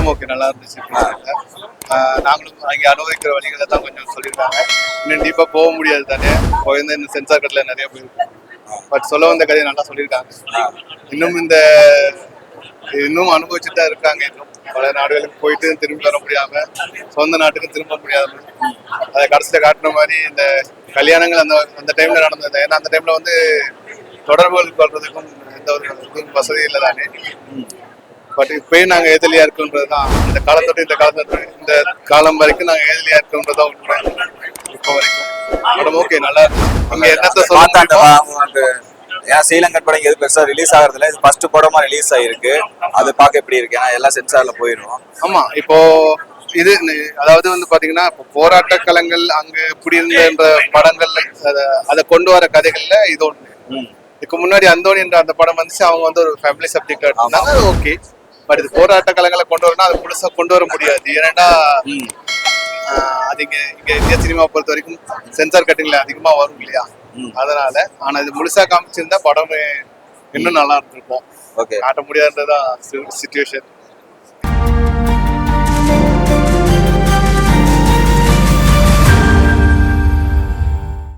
படம் ஓகே நல்லா இருந்துச்சு. நாங்களும் அங்கே அனுபவிக்கிற வழிகளை தான் கொஞ்சம் சொல்லியிருக்காங்க. இன்னும் டீப்பாக போக முடியாது தானே, போயிருந்த இந்த சென்சார் கட்டில் நிறைய போயிருக்கு. பட் சொல்ல வந்த கதையை நல்லா சொல்லியிருக்காங்க. இன்னும் அனுபவிச்சுட்டு தான் இருக்காங்க. இன்னும் பல நாடுகளுக்கு போயிட்டு திரும்பி வர முடியாம, சொந்த நாட்டுக்கு திரும்ப முடியாம, அதை கடைசியில காட்டுற மாதிரி இந்த கல்யாணங்கள் அந்த டைம்ல நடந்தது. ஏன்னா அந்த டைம்ல தொடர்புகள் கொள்றதுக்கும் எந்த ஒரு வசதி இல்லை தானே. பட் இப்பயும் நாங்க எதிரியா இருக்குன்றதுதான் இந்த காலத்தோட இந்த காலம் வரைக்கும் நாங்க எதிரியா இருக்குன்றதான் உண்மை. இப்போ வரைக்கும் படம் ஓகே நல்லா இருக்கு. அங்க என்னத்த சொல்ல, ஏன் ஸ்ரீலங்கன் படம் எது பெருசா ரிலீஸ் ஆகிறதுல இது ஃபர்ஸ்ட் படமா ரிலீஸ் ஆயிருக்கு. அது பார்க்க எப்படி இருக்கு? ஏன்னா எல்லாம் சென்சார்ல போயிடும். ஆமா, இப்போ இது அதாவது பாத்தீங்கன்னா போராட்ட களங்கள் அங்க இப்படி இருந்த படங்கள்ல அதை கொண்டு வர கதைகள்ல இது ஒண்ணு. இதுக்கு முன்னாடி அந்தோணி என்ற அந்த படம் வந்துச்சு. அவங்க ஒரு ஃபேமிலி சப்ஜெக்ட் எடுத்தாங்க, அது ஓகே. பட் இது போராட்ட களங்களை கொண்டு வரணும், அது முழுசா கொண்டு வர முடியாது. ஏன்னா அது இங்க இந்திய சினிமா பொறுத்த வரைக்கும் சென்சார் கட்டிங்ல அதிகமா வரும் இல்லையா, அதனால. ஆனா இது முழுசா காமிச்சிருந்தா படம் இன்னும் நல்லா இருந்திருக்கும். காட்ட முடியாதுன்றதான் சிச்சுவேஷன்.